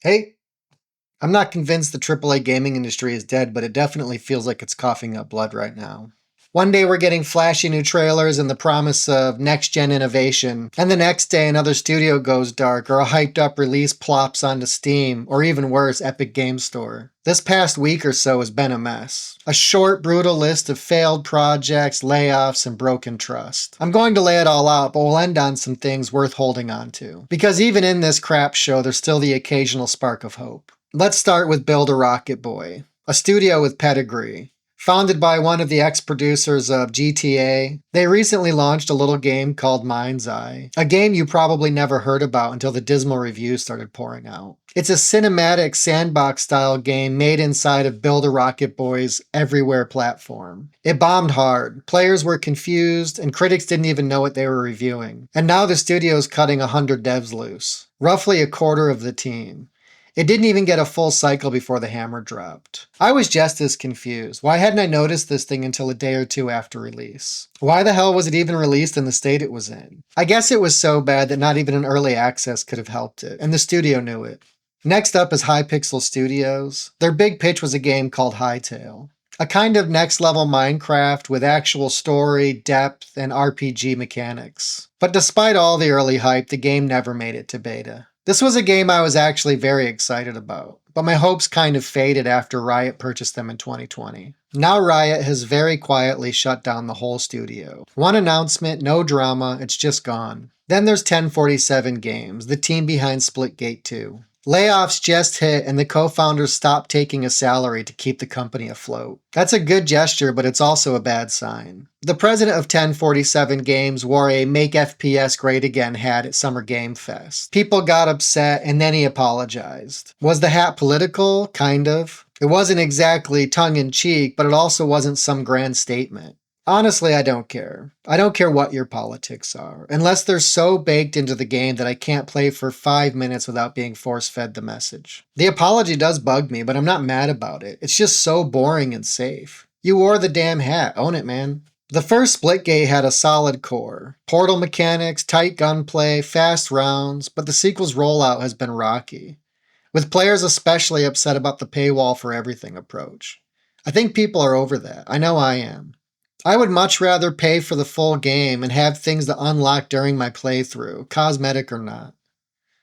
Hey, I'm not convinced the AAA gaming industry is dead, but it definitely feels like it's coughing up blood right now. One day we're getting flashy new trailers and the promise of next gen innovation, and the next day another studio goes dark or a hyped up release plops onto Steam, or even worse, Epic Game Store. This past week or so has been a mess. A short, brutal list of failed projects, layoffs, and broken trust. I'm going to lay it all out, but we'll end on some things worth holding on to. Because even in this crap show, there's still the occasional spark of hope. Let's start with Build a Rocket Boy, a studio with pedigree. Founded by one of the ex-producers of GTA, they recently launched a little game called MindsEye, a game you probably never heard about until the dismal reviews started pouring out. It's a cinematic sandbox-style game made inside of Build a Rocket Boy's Everywhere platform. It bombed hard, players were confused, and critics didn't even know what they were reviewing. And now the studio's cutting 100 devs loose, roughly a quarter of the team. It didn't even get a full cycle before the hammer dropped. I was just as confused. Why hadn't I noticed this thing until a day or two after release? Why the hell was it even released in the state it was in? I guess it was so bad that not even an early access could have helped it, and the studio knew it. Next up is Hypixel Studios. Their big pitch was a game called Hytale. A kind of next-level Minecraft with actual story, depth, and RPG mechanics. But despite all the early hype, the game never made it to beta. This was a game I was actually very excited about, but my hopes kind of faded after Riot purchased them in 2020. Now Riot has very quietly shut down the whole studio. One announcement, no drama, it's just gone. Then there's 1047 Games, the team behind Splitgate 2. Layoffs just hit and the co-founders stopped taking a salary to keep the company afloat. That's a good gesture, but it's also a bad sign. The president of 1047 Games wore a Make FPS Great Again hat at Summer Game Fest. People got upset and then he apologized. Was the hat political? Kind of. It wasn't exactly tongue-in-cheek, but it also wasn't some grand statement. Honestly, I don't care. I don't care what your politics are, unless they're so baked into the game that I can't play for 5 minutes without being force-fed the message. The apology does bug me, but I'm not mad about it. It's just so boring and safe. You wore the damn hat. Own it, man. The first Splitgate had a solid core. Portal mechanics, tight gunplay, fast rounds, but the sequel's rollout has been rocky, with players especially upset about the paywall for everything approach. I think people are over that. I know I am. I would much rather pay for the full game and have things to unlock during my playthrough, cosmetic or not.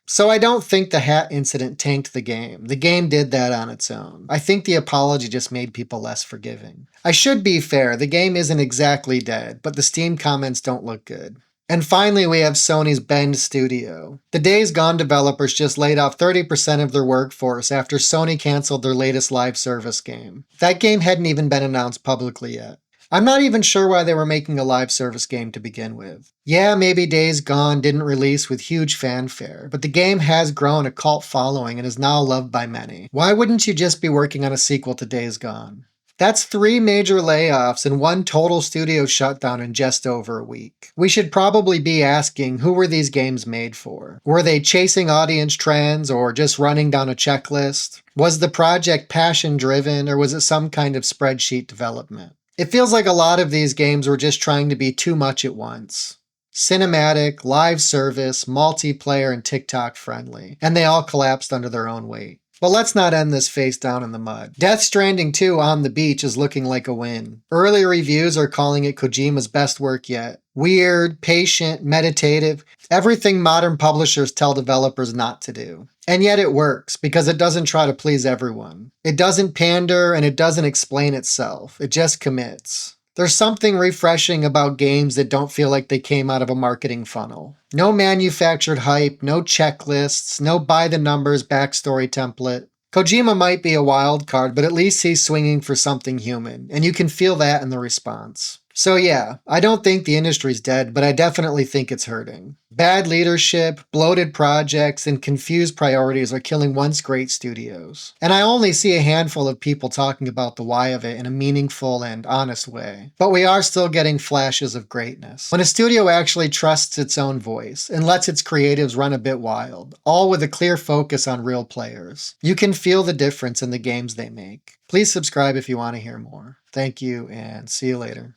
So I don't think the hat incident tanked the game. The game did that on its own. I think the apology just made people less forgiving. I should be fair, the game isn't exactly dead, but the Steam comments don't look good. And finally, we have Sony's Bend Studio. The Days Gone developers just laid off 30% of their workforce after Sony canceled their latest live service game. That game hadn't even been announced publicly yet. I'm not even sure why they were making a live service game to begin with. Yeah, maybe Days Gone didn't release with huge fanfare, but the game has grown a cult following and is now loved by many. Why wouldn't you just be working on a sequel to Days Gone? That's 3 major layoffs and 1 total studio shutdown in just over a week. We should probably be asking, who were these games made for? Were they chasing audience trends or just running down a checklist? Was the project passion-driven or was it some kind of spreadsheet development? It feels like a lot of these games were just trying to be too much at once. Cinematic, live service, multiplayer, and TikTok friendly. And they all collapsed under their own weight. But let's not end this face down in the mud. Death Stranding 2 on the beach is looking like a win. Early reviews are calling it Kojima's best work yet. Weird, patient, meditative, everything modern publishers tell developers not to do. And yet it works, because it doesn't try to please everyone. It doesn't pander and it doesn't explain itself. It just commits. There's something refreshing about games that don't feel like they came out of a marketing funnel. No manufactured hype, no checklists, no by-the-numbers backstory template. Kojima might be a wild card, but at least he's swinging for something human, and you can feel that in the response. So yeah, I don't think the industry's dead, but I definitely think it's hurting. Bad leadership, bloated projects, and confused priorities are killing once great studios. And I only see a handful of people talking about the why of it in a meaningful and honest way. But we are still getting flashes of greatness. When a studio actually trusts its own voice and lets its creatives run a bit wild, all with a clear focus on real players, you can feel the difference in the games they make. Please subscribe if you want to hear more. Thank you, and see you later.